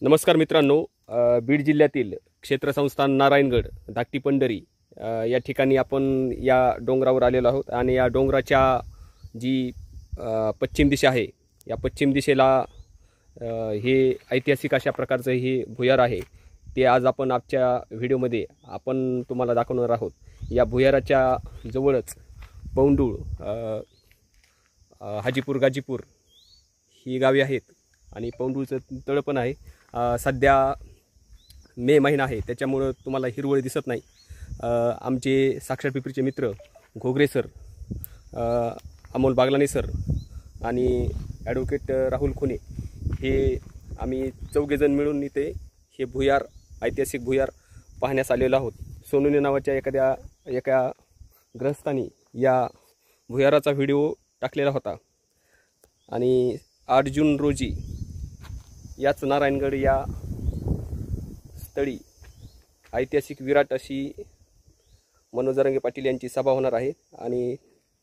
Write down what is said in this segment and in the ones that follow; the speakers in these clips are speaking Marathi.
नमस्कार मित्रांनो, बीड जिल्ह्यातील क्षेत्रसंस्थान नारायणगड धाकटी पंढरी या ठिकाणी आपण या डोंगरावर आलेलो आहोत आणि या डोंगराच्या जी पश्चिम दिशा आहे, या पश्चिम दिशेला हे ऐतिहासिक अशा प्रकारचं हे भुयार आहे. ते आज आपण आजच्या व्हिडिओमध्ये आपण तुम्हाला दाखवणार आहोत. या भुयाराच्या जवळच पौंडुळ, हाजीपूर, गाजीपूर ही गावे आहेत आणि पौंडुळचं तळ पण आहे. सध्या मे महिना आहे, त्याच्यामुळं तुम्हाला हिरवळ दिसत नाही. आमचे साक्षर पिपरीचे मित्र घोगरे सर, अमोल बागलानी सर आणि ॲडव्होकेट राहुल खुने हे आम्ही चौघेजण मिळून इथे हे भुयार, ऐतिहासिक भुयार पाहण्यास आलेलो आहोत. सोनुने नावाच्या एका ग्रहस्थानी या भुयाराचा व्हिडिओ टाकलेला होता आणि 8 जून रोजी याच नारायणगड या स्थळी ऐतिहासिक विराट अशी मनोज जरांगे पाटील यांची सभा होणार आहे आणि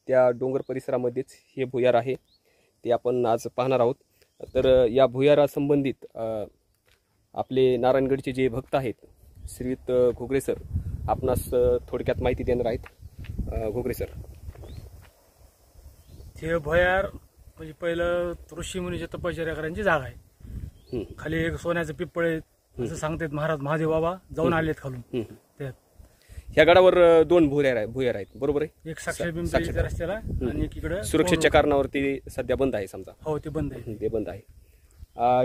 त्या डोंगर परिसरामध्येच हे भुयार आहे, ते आपण आज पाहणार आहोत. तर या भुयारासंबंधित आपले नारायणगडचे जे भक्त आहेत श्रीयुत घोगरे सर आपणास थोडक्यात माहिती देणार आहेत. घोगरे सर, हे भुयार म्हणजे पहिलं ऋषीमुनीच्या तपश्चर्याकरांची जागा आहे. खाली एक सोन्याचं पिप्पळ आहे असं सांगतात महाराज महादेव बाबा जाऊन आलेत खालून. ह्या गडावर 2 भुयार आहेत, बरोबर आहे? एक साक्षरपिंपरीच्या रस्त्याला आणि एक इकडे सुरक्षेच्या कारणावरती सध्या बंद आहे समजा. हो, ते बंद आहे. ते बंद आहे.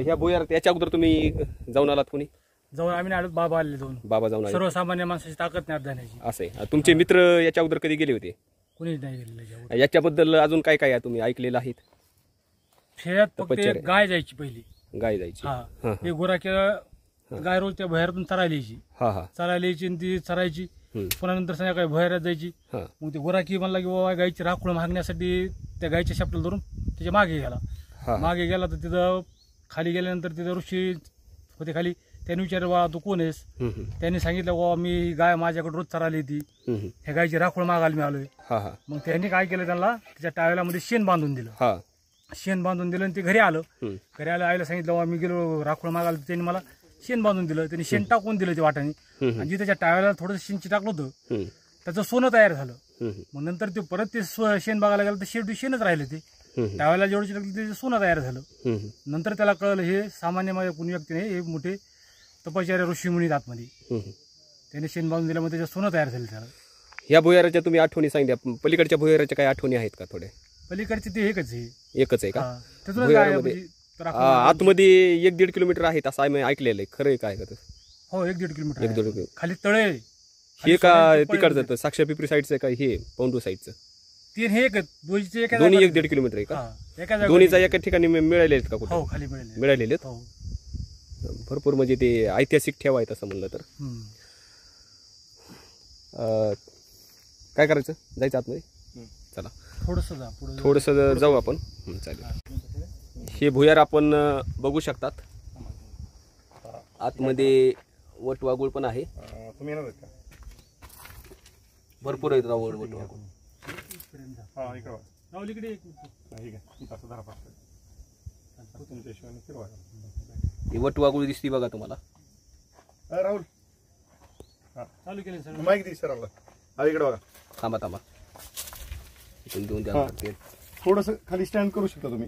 ह्या भुयारात याच्या अगोदर तुम्ही जाऊन आलात? कोणी जाऊन आम्ही आलो, बाबा आले जाऊन. बाबा जाऊन आले. सर्वसामान्य माणसाची ताकद नाही जाण्याची. असे तुमचे मित्र याच्या अगोदर कधी गेले होते? कुणीच नाही गेलेलं. याच्याबद्दल अजून काय काय तुम्ही ऐकलेलं आहेत? खेळात फक्त गाय जायची पहिली. गाय जायची. हा, एक गोरा गाय रोज त्या भुयारातून चरायला यायची. चरायला यायची आणि ती चरायची. पुन्हा नंतर संध्याकाळी भुयारात जायची. मग ते गोराकी म्हणला की बाबा गायची राखोळ मागण्यासाठी त्या गायच्या शेपटाला धरून त्याच्या मागे गेला. तर तिथं खाली गेल्यानंतर तिथं ऋषी होते खाली. त्यांनी विचारलं, बाबा तू कोण आहेस? त्यांनी सांगितलं, बाबा मी गाय माझ्याकडे रोज चरायला येते, ह्या गायची राखोळ मागायला मी आलोय. मग त्यांनी काय केलं, त्यांना त्याच्या टाळ्यामध्ये शेण बांधून दिलं. शेण बांधून दिलं आणि ते घरी आलं. घरी आलं, आईला सांगितलं, बाबा मी गेलो राखोळ मागायला. त्यांनी मला शेण बांधून दिलं. त्यांनी शेण टाकून दिलं ते वाटाने. आणि जे त्याच्या टाळ्याला थोडंसं शेणची टाकलं होतं त्याचं सोनं तयार झालं. मग नंतर ते परत ते शेण बघायला गेलं तर शेवटी शेणच राहिले. ते टाळ्याला जेवढं टाकलं ते सोनं तयार झालं. नंतर त्याला कळलं हे सामान्य माझ्या कुणी व्यक्ती नाही, हे मोठे तपश्चर्या ऋषीमुनी आतमध्ये. त्याने शेण बांधून दिल्यामुळे त्याचं सोनं तयार झालं त्याला. या भुयाराच्या तुम्ही आठवणी सांगितल्या, पलीकडच्या भुयाराच्या काही आठवणी आहेत का? थोड्या पलीकडचे ते एकच आहे का? आतमध्ये आतमध्ये 1-1.5 किलोमीटर आहेत असं आम्ही ऐकलेलं आहे. खरं आहे काय का? हो, 1-1.5 किलोमीटर. 1-2 किलोमीटर खाली तळे हे का तिकडचं साक्षर पिपरी साईडचं का हे पौंडू साईडचं? हे दोन्ही 1-1.5 किलोमीटर आहे का? दोन्हीचा एका ठिकाणी मिळालेले आहेत का? कुठे खाली मिळालेले आहेत? भरपूर, म्हणजे ते ऐतिहासिक ठेवा आहे तसं म्हणलं तर. काय करायचं? जायचं आतमध्ये? चला थोडंसं जाऊ आपण. चालेल. हे भुयार आपण बघू शकतात. आतमध्ये वटवागुळ पण आहे. तुम्ही येणार का? भरपूर आहेत वटवागुळ. ही वटवागुळ दिसती बघा तुम्हाला. राहुल चालू केलं माईक दे सर. इकडे बघा. थांबा देऊन द्या. थोडस खाली स्टँड करू शकता तुम्ही.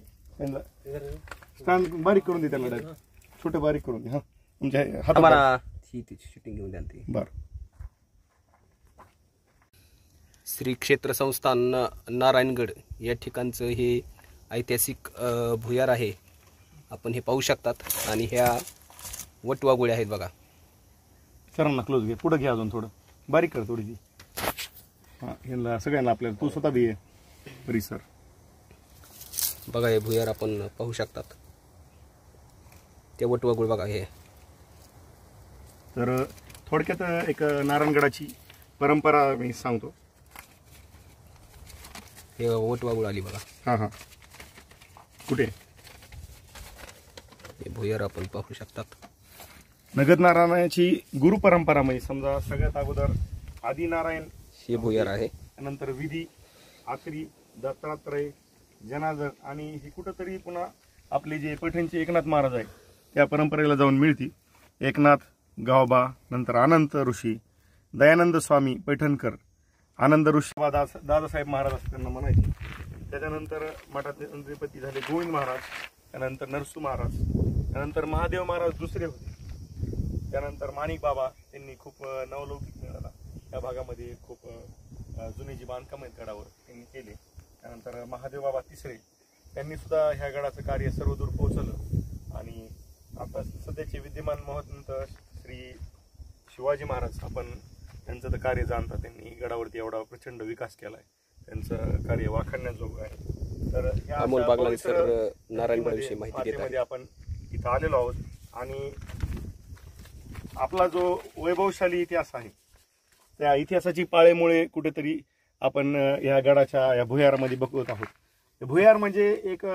स्टँड बारीक करून दे त्यांना, छोटे बारीक करून दे. तुमच्या शूटिंग घेऊन द्या. बरं. श्री क्षेत्र संस्थान नारायणगड या ठिकाणचं हे ऐतिहासिक भुयार आहे. आपण हे पाहू शकतात. आणि ह्या वटवागुळ्या आहेत बघा. सरांना क्लोज घे, पुढे घे, अजून थोडं बारीक कर थोडीशी. ह्यांना सगळ्यांना आपल्याला, तू स्वतः बी आहे परिसर बघा. हे भुयार आपण पाहू शकतात. ते वटवागुळ बघा. हे तर थोडक्यात एक नारायणगडाची परंपरा मी सांगतो. हे वटवागुळ आली बघा. कुठे हे भुयार आपण पाहू शकतात. नगद नारायणाची गुरु परंपरा म्हणजे समजा सगळ्यात अगोदर आदिनारायण हे भुयार आहे. नंतर विधी, आखरी, दत्तात्रय, जनार्दन आणि हे कुठंतरी पुन्हा आपले जे पैठणचे एकनाथ महाराज आहे त्या परंपरेला जाऊन मिळती. एकनाथ गावबा, नंतर अनंत ऋषी, दयानंद स्वामी पैठणकर, आनंद ऋषी दादासाहेब महाराज असं त्यांना म्हणायचे. त्याच्यानंतर मठाचे मंत्रीपती झाले गोविंद महाराज, त्यानंतर नरसू महाराज, त्यानंतर महादेव महाराज दुसरे होते. त्यानंतर माणिक बाबा, त्यांनी खूप नवलौकिक मिळाला या भागामध्ये, खूप जुने जी बांधकाम आहेत गडावर त्यांनी केले. त्यानंतर महादेव बाबा तिसरे, त्यांनी सुद्धा ह्या गडाचं कार्य सर्वदूर पोहोचवलं. आणि आता सध्याचे विद्यमान महंत श्री शिवाजी महाराज, आपण त्यांचं तर कार्य जाणता. त्यांनी गडावरती एवढा प्रचंड विकास केलाय, त्यांचं कार्य वाखाणण्याजोगं आहे. तर अमोल बागलाणी सर नारायणगडाविषयी माहिती देत आहेत. आपण इथं आलेलो आहोत आणि आपला जो वैभवशाली इतिहास आहे त्या इतिहासाची पाळेमुळे कुठेतरी आपण या गडाच्या या भुयारामध्ये बघत आहोत. भुयार म्हणजे एक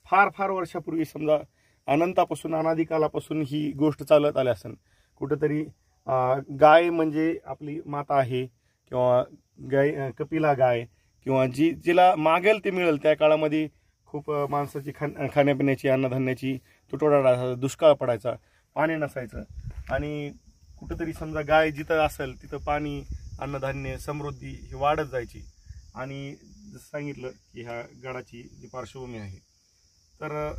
फार फार वर्षापूर्वी, समजा अनंतापासून अनादिकालापासून ही गोष्ट चालत आली असेल. कुठेतरी गाय म्हणजे आपली माता आहे, किंवा गाय कपिला गाय, किंवा जिला मागेल ते मिळेल. त्या काळामध्ये खूप माणसाची खाण्यापिण्याची, अन्नधान्याची तुटवडा, दुष्काळ पडायचा, पाणी नसायचं. आणि कुठेतरी समजा गाय जिथं असेल तिथं पाणी, अन्नधान्य, समृद्धी ही वाढत जायची. आणि जसं सांगितलं की ह्या गडाची जी पार्श्वभूमी आहे, तर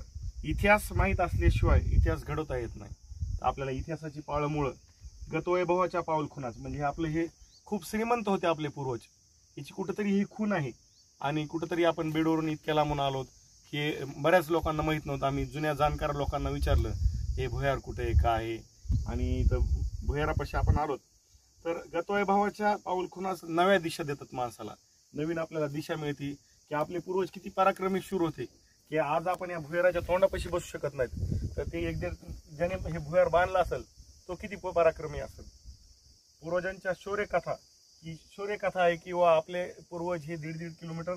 इतिहास माहीत असल्याशिवाय इतिहास घडवता येत नाही. आपल्याला इतिहासाची पाळंमुळं, गतवैभवाच्या पाऊलखुणाच, म्हणजे आपलं हे खूप श्रीमंत होते आपले पूर्वज, याची कुठेतरी ही खूण आहे. आणि कुठेतरी आपण बीडवरून इतक्या लांबून आलोत की बऱ्याच लोकांना माहीत नव्हतं. आम्ही जुन्या जाणकार लोकांना विचारलं हे भुयार कुठे आहे, काय आहे, आणि इथं भुयारापाशी आपण आलोत. तर गतवैभवाच्या पाऊलखुणाच नव्या दिशा देतात माणसाला, नवीन आपल्याला दिशा मिळते की आपले पूर्वज किती पराक्रमी शूर होते, की आज आपण या भुयाराच्या तोंडापाशी बसू शकत नाहीत. तर ते एक ज्याने हे भुयार बांधलं असेल तो किती पराक्रमी असेल. पूर्वजांच्या शौर्यकथा ही शौर्यकथा आहे, किंवा आपले पूर्वज हे 1.5 किलोमीटर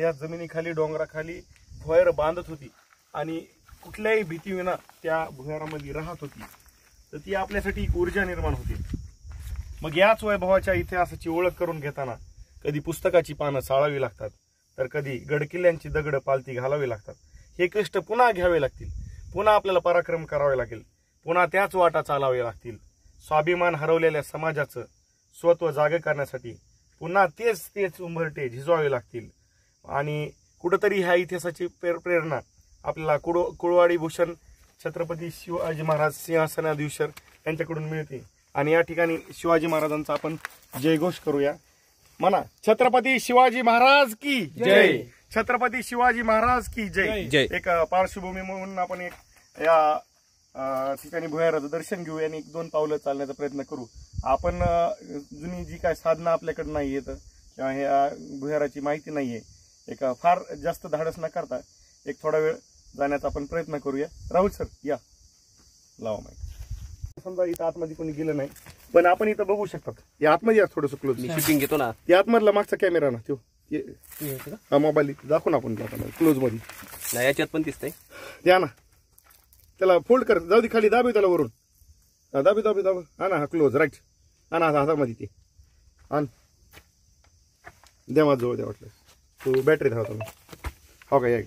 या जमिनीखाली, डोंगराखाली भुयार बांधत होती आणि कुठल्याही भीतीविना त्या भुयारामध्ये राहत होती. तर ती आपल्यासाठी एक ऊर्जा निर्माण होती. मग याच वैभवाच्या इतिहासाची ओळख करून घेताना कधी पुस्तकाची पानं चाळावी लागतात, तर कधी गडकिल्ल्यांची दगडं पालती घालावी लागतात. हे कष्ट पुन्हा घ्यावे लागतील, पुन्हा आपल्याला पराक्रम करावे लागेल, पुन्हा त्याच वाटा चालावे लागतील. स्वाभिमान हरवलेल्या समाजाचं स्वत्व जागे करण्यासाठी पुन्हा तेच उंबरटे झिजवावे लागतील. आणि कुठंतरी ह्या इतिहासाची प्रेरणा आपल्याला कुळवाडी भूषण छत्रपती शिवाजी महाराज सिंहासनाधीश्वर यांच्याकडून मिळते. आणि या ठिकाणी शिवाजी महाराजांचा आपण जयघोष करूया. म्हणा, छत्रपती शिवाजी महाराज की जय, छत्रपती शिवाजी महाराज की जय. एक पार्श्वभूमी म्हणून आपण एक या ठिकाणी भुयाराचं दर्शन घेऊ आणि 1-2 पावलं चालण्याचा प्रयत्न करू. आपण जुनी जी काय साधनं आपल्याकडे नाही येत, किंवा ह्या भुयाराची माहिती नाहीये, एक फार जास्त धाडस न करता एक थोडा वेळ जाण्याचा आपण प्रयत्न करूया. राहुल सर या, लावा माहिती. समजा इथं आतमध्ये कोणी गेलं नाही, पण आपण इथं बघू शकतात. या आतमध्ये थोडंसं क्लोज शूटिंग घेतो ना, या आतमधला मागचा कॅमेरा ना, तो मोबाईल दाखवून आपण क्लोज मध्ये. नाही याच्यात पण दिसतंय, द्या ना त्याला, फोल्ड कर, जाऊ दे खाली, दाबी त्याला वरून, दाबी हा ना, हा क्लोज, राईट, हा ना, हातामध्ये ते आण, द्या माझं जवळ द्या, वाटलं तो बॅटरी धावतो मी. हो का, या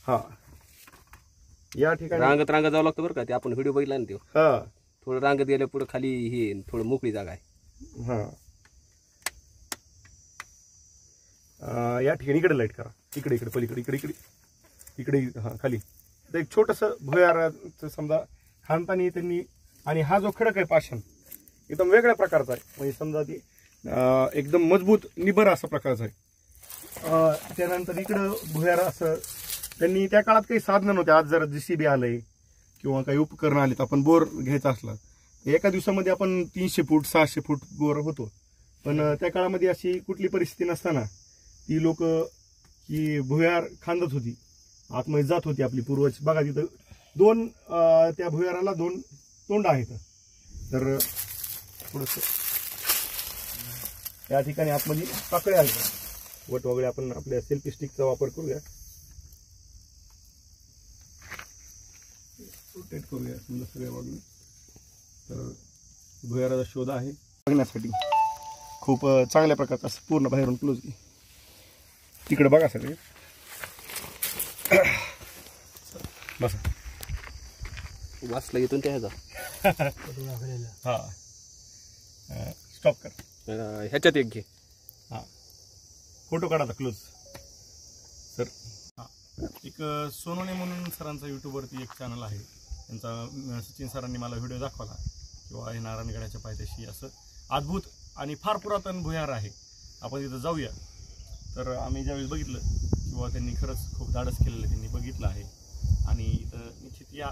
हा, या ठिकाणी रांगत जावं लागतं बरं का. ते आपण व्हिडिओ बघितला ना, ते हा थोडं रांगत गेल्या पुढे खाली हे थोडं मोकळी जागा आहे. हा, या ठिकाणी इकडे लाईट करा, इकडे पलीकडे इकडे हा खाली एक छोटस भुयाराचं समजा खानतानी त्यांनी. आणि हा जो खडक आहे पाषाण एकदम वेगळ्या प्रकारचा आहे, म्हणजे समजा ती एकदम मजबूत निबर असा प्रकारचा आहे. त्यानंतर इकडं भुयार असं त्यांनी, त्या काळात काही साधनं नव्हते. आज जरा JCB आलंय किंवा काही उपकरणं आलेत. आपण बोर घ्यायचा असला एका दिवसामध्ये आपण 300 फूट 600 फूट बोर होतो. पण त्या काळामध्ये अशी कुठली परिस्थिती नसताना ती लोक ही भुयार खांदत होती, आतमध्ये जात होती आपली पूर्वज. बघा तिथं त्या भुयाराला 2 तोंड आहेत. तर थोडस या ठिकाणी आतमध्ये पाकळ्या आहेत, वट वगैरे. आपण आपल्या सेल्फी स्टिकचा वापर करूया, रोटेट करूया समजा सगळ्या बाजूने. तर भुयाराचा शोध आहे बघण्यासाठी खूप चांगल्या प्रकारचा, पूर्ण बाहेरून क्लोज घे, तिकडे बघा सगळे बसा. वाचला येतो त्या ह्याचा हा स्टॉप कर. ह्याच्यात एक घे. हा फोटो काढा क्लोज सर. हा एक सोनोने म्हणून सरांचा यूट्यूबवरती एक चॅनल आहे त्यांचा. सचिन सरांनी मला व्हिडिओ दाखवला किंवा हे नारायणगडाच्या पायथ्याशी असं अद्भुत आणि फार पुरातन भुयार आहे, आपण तिथं जाऊया. तर आम्ही ज्यावेळेस बघितलं किंवा त्यांनी खरंच खूप धाडस केलेलं त्यांनी बघितलं आहे. आणि इथं निश्चित या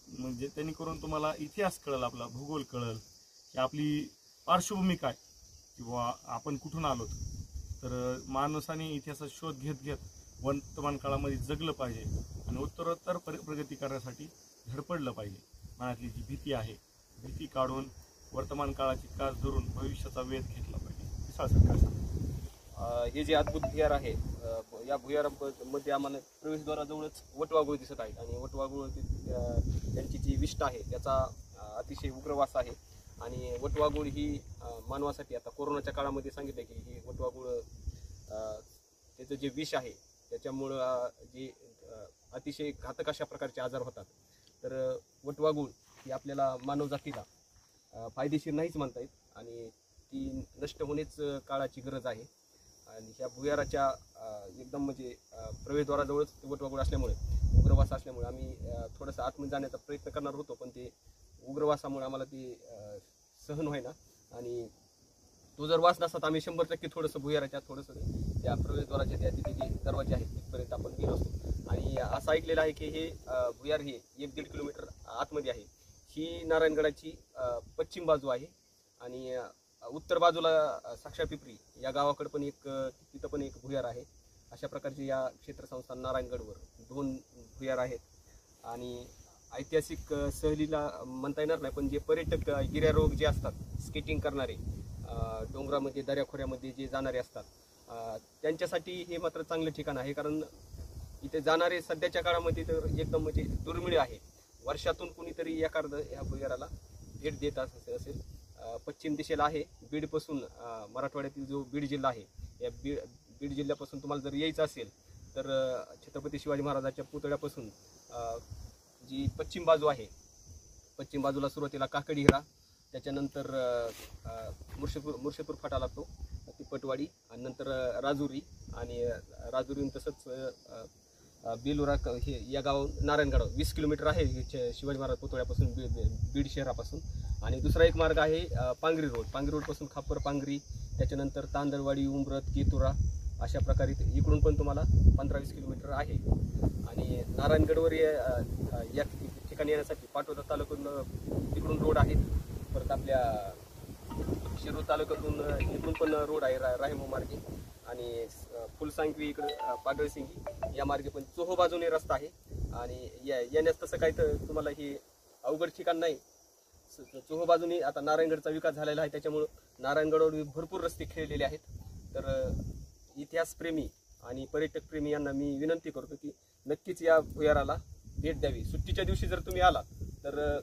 म्हणजे त्यांनी करून तुम्हाला इतिहास कळेल, आपला भूगोल कळेल की आपली पार्श्वभूमी काय किंवा आपण कुठून आलो. तर माणसाने इतिहासाचा शोध घेत घेत वर्तमान काळामध्ये जगलं पाहिजे आणि उत्तरोत्तर प्रगती करण्यासाठी धडपडलं पाहिजे. मनातली जी भीती आहे भीती काढून वर्तमान काळाची कास धरून भविष्याचा वेध घेतला पाहिजे. विशाल सर काय सांगा? हे जे अद्भुत भुयार आहे, या भुयारामध्ये आम्हाला प्रवेशद्वाराजवळच वटवाघूळ दिसत आहेत आणि वटवाघूळ त्यांची जी विष्ठा आहे त्याचा अतिशय उग्रवास आहे. आणि वटवाघूळ ही मानवासाठी आता कोरोनाच्या काळामध्ये सांगितलं की ही वटवाघूळ त्याचं जे विष आहे त्याच्यामुळं जे अतिशय घातक अशा प्रकारचे आजार होतात. तर वटवाघूळ ही आपल्याला मानवजातीला फायदेशीर नाहीच म्हणता येत आणि ती नष्ट होणेच काळाची गरज आहे. आणि ह्या भुयाराच्या एकदम म्हणजे प्रवेशद्वाराजवळच वटवाघूळ असल्यामुळे उग्रवास असल्यामुळे आम्ही थोडंसं आतमध्ये जाण्याचा प्रयत्न करणार होतो, पण ते उग्रवासामुळे आम्हाला ते सहन व्हायना. आणि तो जर वास नसता तर आम्ही 100% थोडंसं भुयाराच्या थोडंसं त्या प्रवेशद्वाराच्या त्या तिथे जे दरवाजे आहेत तिथपर्यंत आपण गेलो असतो. आणि असं ऐकलेलं आहे की हे भुयार हे 1-1.5 किलोमीटर आतमध्ये आहे. ही नारायणगडाची पश्चिम बाजू आहे आणि उत्तर बाजूला साक्षरपिपरी या गावाकडे पण एक तिथं पण एक भुयार आहे. अशा प्रकारचे या क्षेत्रसंस्था नारायणगडवर 2 भुयार आहेत. आणि ऐतिहासिक सहलीला म्हणता येणार नाही, पण जे पर्यटक गिर्यारोहक जे असतात, स्केटिंग करणारे, डोंगरामध्ये दऱ्याखोऱ्यामध्ये जे जाणारे असतात, त्यांच्यासाठी हे मात्र चांगलं ठिकाण आहे. कारण इथे जाणारे सध्याच्या काळामध्ये तर एकदम म्हणजे दुर्मिळ आहे. वर्षातून कुणीतरी एखादं ह्या भुयाराला भेट देत असेल. पश्चिम दिशेला आहे. बीडपासून मराठवाड्यातील जो बीड जिल्हा आहे या बीड जिल्ह्यापासून तुम्हाला जर यायचं असेल तर छत्रपती शिवाजी महाराजांच्या पुतळ्यापासून जी पश्चिम बाजू आहे, पश्चिम बाजूला सुरुवातीला काकडी हिरा, त्याच्यानंतर मुर्शिदपूर फाटा लागतो, ती पटवाडी, आणि नंतर राजुरी, आणि राजुरीहून तसंच बेलुरा हे या गावाहून नारायणगड 20 किलोमीटर आहे शिवाजी महाराज पुतळ्यापासून बीड शहरापासून. आणि दुसरा एक मार्ग आहे पांगरी रोड. पांगरी रोडपासून खापर पांगरी, त्याच्यानंतर तांदळवाडी, उमरत, केतुरा, अशा प्रकारे इकडून पण तुम्हाला 15-20 किलोमीटर आहे. आणि नारायणगडवर या ठिकाणी येण्यासाठी पाटोदा तालुक्यातून तिकडून रोड आहेत. परत आपल्या शिरूर तालुक्यातून इकडून पण रोड आहे राहिमो मार्गे. आणि फुलसांगवी इकडं पाडळसिंगी या मार्गे पण चोहो बाजूने रस्ता आहे. आणि येण्यास तसं काही तर तुम्हाला हे अवघड ठिकाण नाही. चोहो बाजूने आता नारायणगडचा विकास झालेला आहे, त्याच्यामुळं नारायणगडवर भरपूर रस्ते खेळलेले आहेत. तर इतिहासप्रेमी आणि पर्यटक प्रेमी यांना मी विनंती करतो की नक्कीच या भुयाराला भेट द्यावी. सुट्टीच्या दिवशी जर तुम्ही आला तर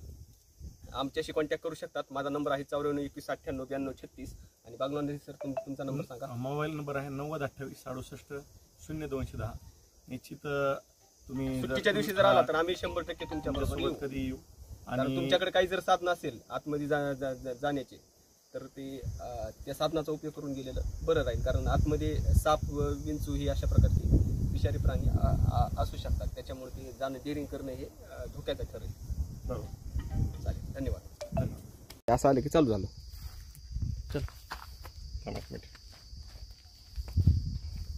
आमच्याशी कॉन्टॅक्ट करू शकतात. माझा नंबर आहे 9421989236. आणि बागलांडे सर तुमचा नंबर सांगा. मोबाईल नंबर आहे 9028680210. निश्चित तुम्ही सुट्टीच्या दिवशी जर आला तर आम्ही 100% तुमच्याबरोबर येऊ. कधी येऊ. आणि तुमच्याकडे काही जर साधन असेल आतमध्ये जाण्याचे तर ते त्या साधनाचा उपयोग करून गेलेलं बरं राहील. कारण आतमध्ये साप, विंचू ही अशा प्रकारची विषारी प्राणी असू शकतात, त्याच्यामुळे ते जाणं डेअरिंग करणं हे धोक्याचं ठरेल. बरोबर. चालेल, धन्यवाद. असं आलं की चालू झालं. चल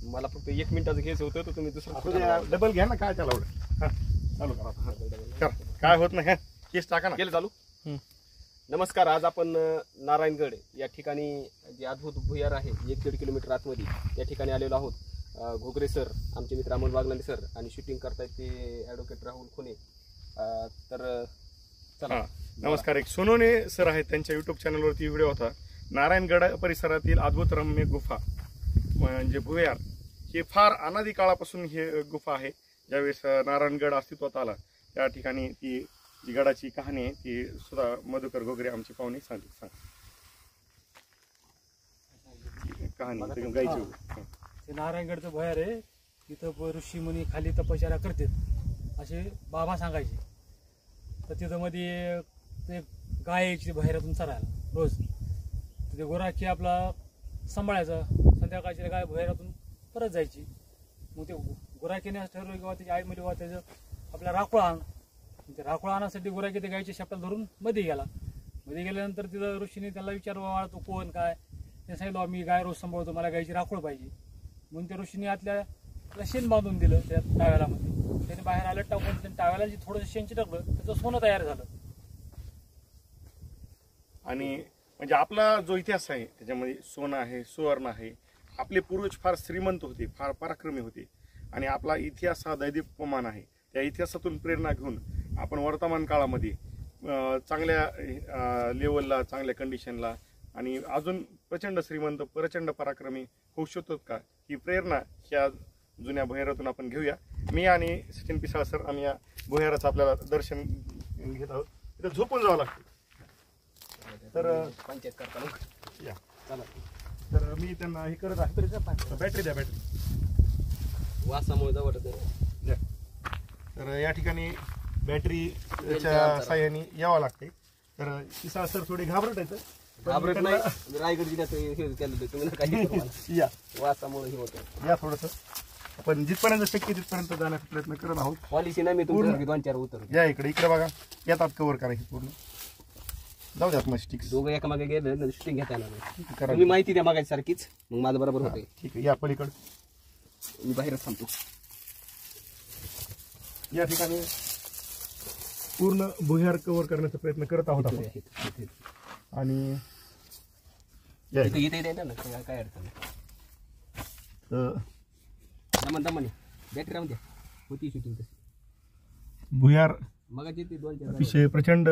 मला फक्त 1 मिनिटाचं घ्यायचं होतं, तर तुम्ही दुसरं डबल घ्या ना. काय त्याला चालू करा. काय होत नाही, केस टाका ना. केलं चालू. नमस्कार. आज आपण नारायणगड या ठिकाणी जे अद्भुत भुयार आहे 1-1.5 किलोमीटर आतमध्ये या ठिकाणी आलेलो आहोत. घोगरे सर, आमचे मित्र अमोल बागलांडे सर, आणि शूटिंग करतायत ते ॲडव्होकेट राहुल खुने. तर चला. नमस्कार. एक सोनोने सर आहेत, त्यांच्या युट्यूब चॅनलवरती व्हिडिओ होता. नारायणगड परिसरातील अद्भुत रम्य गुफा म्हणजे भुयार. हे फार अनादी काळापासून हे गुफा आहे. ज्यावेळेस नारायणगड अस्तित्वात आला त्या ठिकाणी ती जी गडाची कहाणी आहे ती सुद्धा मधुकर घोगरे आमची पाहुणे सांग कहाणी गायची. ते नारायणगडचं भुयार आहे. तिथं ऋषीमुनी खाली तपश्चर्या करतात असे बाबा सांगायचे. तर तिथं मध्ये ते गाय यायची बाहेरातून चरायला रोज. तर ते गुराखी आपला सांभाळायचा, संध्याकाळची गाय बाहेरातून परत जायची. मग ते गुराखीने असं ठरवलं किंवा त्याची आई म्हणजे त्याचं आपल्या राखोळा आण. ते राखोळा आणण्यासाठी गुराखी ते गायच्या शेपटाला धरून मध्ये गेला. मध्ये गेल्यानंतर तिथं ऋषीने त्याला विचारवा तो कोण काय. ते सांगितलं मी गाय रोज सांभाळतो, मला गायची राखोळ पाहिजे. म्हणून त्या ऋषीने आतल्या शेण बांधून दिलं त्या टाव्यालामध्ये. त्याने बाहेर आलं टाकून त्या टाव्याला जे थोडंसं शेण चिटकलं त्याचं सोनं तयार झालं. आणि म्हणजे आपला जो इतिहास आहे त्याच्यामध्ये सोनं आहे, सुवर्ण आहे. आपले पूर्वज फार श्रीमंत होते, फार पराक्रमी होते आणि आपला इतिहास हा दैदिप्यमान आहे. त्या इतिहासातून प्रेरणा घेऊन आपण वर्तमान काळामध्ये चांगल्या लेवलला, चांगल्या कंडिशनला आणि अजून प्रचंड श्रीमंत, प्रचंड पराक्रमी होऊ शकतो का, ही प्रेरणा ह्या जुन्या भुयारातून आपण घेऊया. मी आणि सचिन पिसाळ सर आम्ही या भुयाराचं आपल्याला दर्शन घेत आहोत. इथं झोपून जावं लागतं. तर पंचायत करताना या चला. तर मी त्यांना हे करत आहे. बॅटरी द्या, बॅटरी वासामुळे जवळ द्या. तर या ठिकाणी बॅटरीच्या साह्याने यावं लागते. तर पिसाळ सर थोडे घाबरट आहेत. घाबरत नाही, रायगड जिल्ह्यात हे केलं तुम्ही ना काही या वासामुळे हे होतं. या थोडंसं आपण जिथपर्यंत शक्य तिथपर्यंत जाण्याचा प्रयत्न करत आहोत. पॉलिसी नाही मी तुमच्या 2-4 उतर या इकडे बघा, येतात कव्हर करायची पूर्ण. जाऊ द्यात मग स्टिक्स दोघं एकामागे गेलं शूटिंग घेता येणार. करा तुम्ही माहिती द्या मागायची सारखीच, मग माझं बरोबर होते. ठीक आहे. या पलीकडे मी बाहेरच थांबतो. या ठिकाणी पूर्ण भुयार कव्हर करण्याचा प्रयत्न करत आहोत आपण. आणि इथे ना काय अडचण नाही. बॅटरी राहून द्या, होती शूटिंग तशी. भुयार मगाची ती 2-4 अतिशय प्रचंड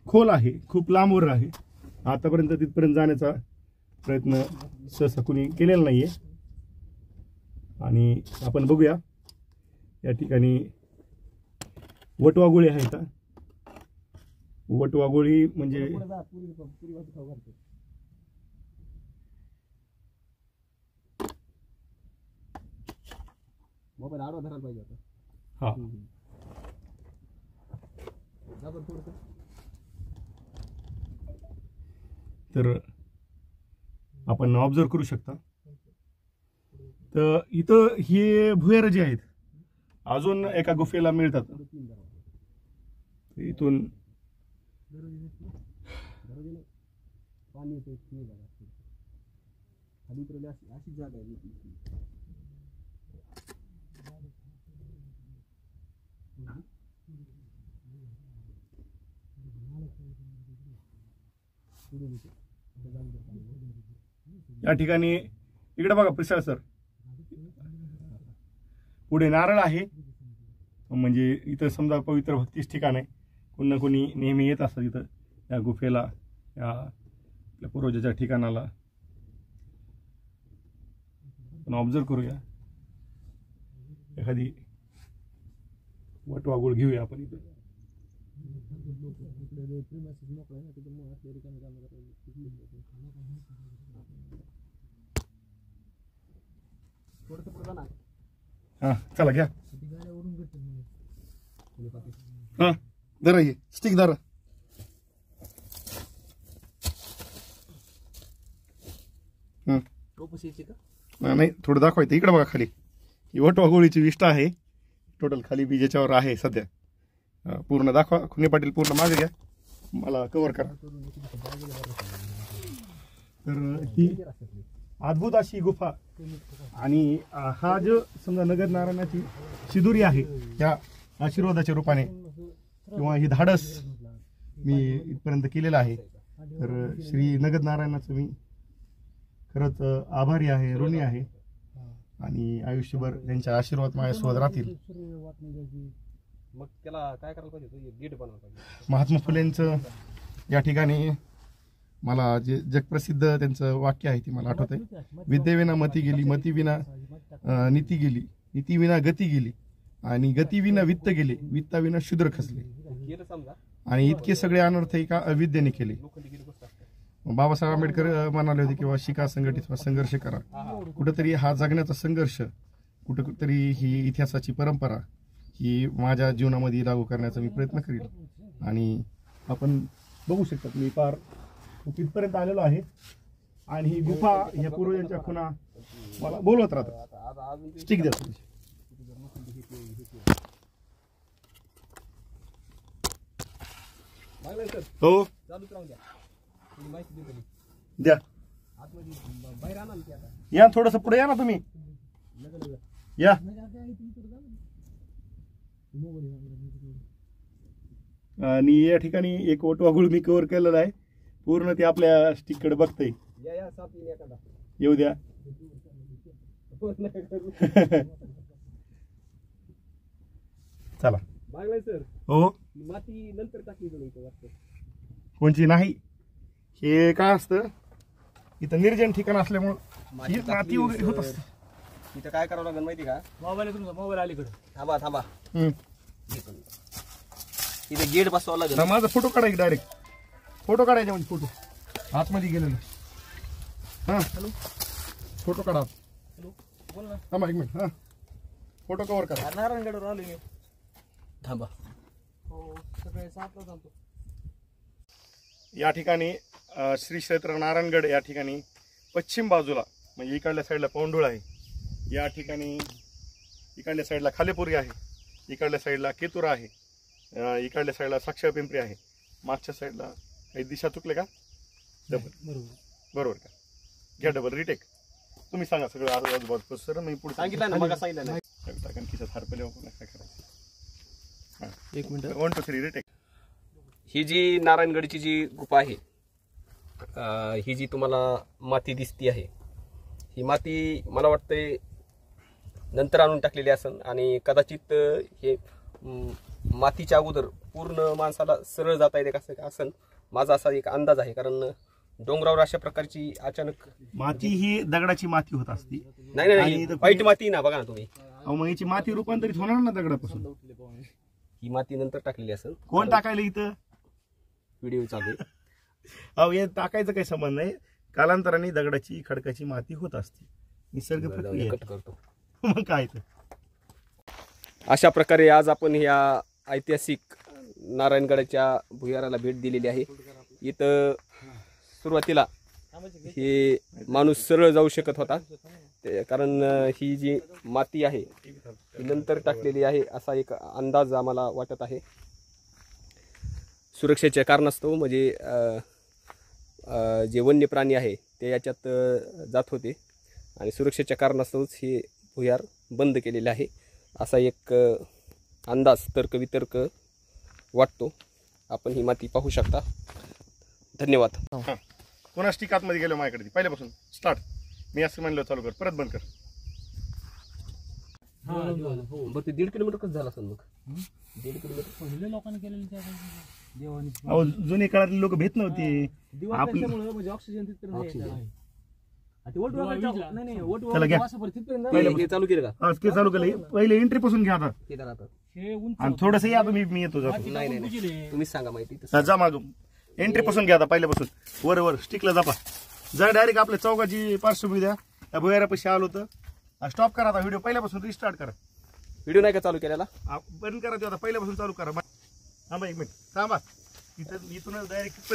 खोल आहे, खूप लांबवर आहे. आतापर्यंत तिथपर्यंत जाण्याचा प्रयत्न सहसा कुणी केलेला नाहीये. आणि आपण बघूया या ठिकाणी वटवाघोळी आहेत. वटवाघोळी म्हणजे मोबाईल आडवा धरायला पाहिजे होता. हा तर आपण ऑब्झर्व करू शकता. तर इथं हे भुयार जे आहेत अजून एका गुफेला मिळतात. इथून पाणी येते खाली उतरली अशी जागा आहे. या ठिकाणी इकडे बघा पिसाळ सर, पुढे नारळ आहे. म्हणजे इथं समजा पवित्र भक्तीच ठिकाण आहे. कोणी ना कोणी नेहमी येत असतात इथं या गुफेला, या आपल्या पूर्वजाच्या ठिकाणाला. आपण ऑब्झर्व करूया, एखादी वटवाघूळ घेऊया आपण इथं. हा चला घ्या. हा धरा, ये स्टिक धरा. नाही थोडं दाखवायचं. इकडे बघा खाली ही वटवाघोळीची विष्ठा आहे. टोटल खाली बी ज्याच्यावर आहे सध्या. पूर्ण दाखवा. खुने पाटील पूर्ण मागे घ्या, मला कव्हर करा. तर ही अद्भुत अशी गुफा आणि हा जो समजा नगद नारायणाची शिदुरी आहे त्या आशीर्वादाच्या रूपाने किंवा ही धाडस मी इथपर्यंत केलेलं आहे. तर श्री नगद नारायणाचं मी खरंच आभारी आहे, ऋणी आहे. आणि आयुष्यभर त्यांच्या आशीर्वाद माझ्यासोबत राहतील. मग त्याला काय करायला पाहिजे, गेट बनवायला पाहिजे. महात्मा फुलेंचं या ठिकाणी मला जे जगप्रसिद्ध त्यांचं वाक्य आहे ते मला आठवत आहे. विद्येविना मती गेली, मतीविना नीती गेली, नीतीविना गती गेली आणि गतीविना वित्त गेले, वित्ताविना शूद्र खचले. आणि इतके सगळे अनर्थ एका अविद्येने केले. बाबासाहेब आंबेडकर म्हणाले होते किंवा शिका, संघटित व्हा, संघर्ष करा. कुठेतरी हा जगण्याचा संघर्ष, कुठेतरी ही इतिहासाची परंपरा की माझ्या जीवनामध्ये लागू करण्याचा मी प्रयत्न करील. आणि आपण बघू शकता मी पार तिथपर्यंत आलेलो आहे आणि ही गुफा ह्या पूर्वजांच्या खुणा मला बोलवत राहतात. स्टिक द्या थोडीशी. हो द्या या थोडस पुढे या ना तुम्ही या. आणि या ठिकाणी एक वटवाघूळ मी कव्हर केलेला आहे पूर्ण. ते आपल्या स्टिककडे बघतंय. येऊ द्या. चला सर हो. माती नंतर टाकली कोणची नाही. हे काय असतं इथं निर्जन ठिकाण असल्यामुळं ही माती वगैरे होत असते. इथं काय करावं लागेल माहिती का? मोबाईल तुमचा मोबाईल अलीकडे. थांबा इथे गेट बसवावं लागेल. माझा फोटो काढा डायरेक्ट. फोटो काढायचा म्हणजे फोटो आतमध्ये गेलेला. हा फोटो काढा. थांबा 1 मिनिट. हा फोटो कव्हर करा. नारायणगडवर आलो मी. थांबा. सगळे सापला जातो. या ठिकाणी श्री क्षेत्र नारायणगड या ठिकाणी पश्चिम बाजूला म्हणजे इकडल्या साईडला पौंडुळ आहे. या ठिकाणी इकडल्या साईडला खालेपुरी आहे. इकडल्या साईडला केतुरा आहे. इकडल्या साईडला साक्षर पिंपरी आहे. मागच्या साईडला काही दिशा चुकले का? बरोबर का? घ्या डबल रिटेक. तुम्ही सांगा सगळं आजूबाजू सर. मी पुढे सांगितलं ना मग सांगितलं ना. खिशात हारपले काय करायचं. 1 मिनिट. 1 2 3 रिटेक. ही जी नारायणगडची जी गुफा आहे ही जी तुम्हाला माती दिसती आहे ही माती मला वाटतंय नंतर आणून टाकलेली असन आणि कदाचित हे मातीच्या अगोदर पूर्ण माणसाला सरळ जाता येते कसं असन माझा असा एक अंदाज आहे. कारण डोंगरावर अशा प्रकारची अचानक माती ही दगडाची माती होत असते. नाही वाईट माती ना बघा ना तुम्ही. मग याची माती रूपांतरित होणार ना दगडापासून. ही माती नंतर टाकलेली असेल. कोण टाकायला इथं? व्हिडिओ चालू आहे. अहो हे टाकायचं काही संबंध नाही. कालांतराने दगडाची खडकाची माती होत असते. निसर्ग प्रक्रिया कट करतो. मग काय तर. अशा प्रकारे आज आपण ह्या ऐतिहासिक नारायणगडाच्या भुयाराला भेट दिलेली आहे. इथं सुरुवातीला हे माणूस सरळ जाऊ शकत होता कारण ही जी माती आहे ती नंतर टाकलेली आहे असा एक अंदाज आम्हाला वाटत आहे. सुरक्षेच्या कारणास्तव म्हणजे जे वन्य प्राणी आहे ते याच्यात जात होते आणि सुरक्षेच्या कारणास्तवच हे भुयार बंद केलेले आहे असा एक अंदाज तर्कवितर्क वाटतो. आपण ही माती पाहू शकता. धन्यवाद. कोणा स्टिक आतमध्ये गेलो माझ्याकडे पहिल्यापासून स्टार्ट. मी असं म्हणलं चालू कर परत बंद कर. बरं ते 1.5 किलोमीटर कसं झालं असेल मग? 1.5 किलोमीटर पहिले लोकांनी केलेलं देवानी. अहो जुने काळातले लोक भेट नव्हते. म्हणजे ऑक्सिजन चालू केलं का? ते चालू केलं. पहिले एंट्री पासून घ्या आता आणि थोडस या तुम्ही. मी येतो जातो. नाही तुम्हीच सांगा माहिती. जा मागून एंट्री पासून घ्या आता पहिल्यापासून. वर स्टिकला जापा. जा डायरेक्ट आपल्या चौकाची पार्श्वभूमी द्या. त्या भुयारापाशी आलो तर स्टॉप करा. आता व्हिडिओ पहिल्यापासून रिस्टार्ट करा. व्हिडिओ नाही का चालू केलेला? बंद करा. आता पहिल्यापासून चालू करा. थांबा 1 मिनिट थांबा. इथूनच डायरेक्ट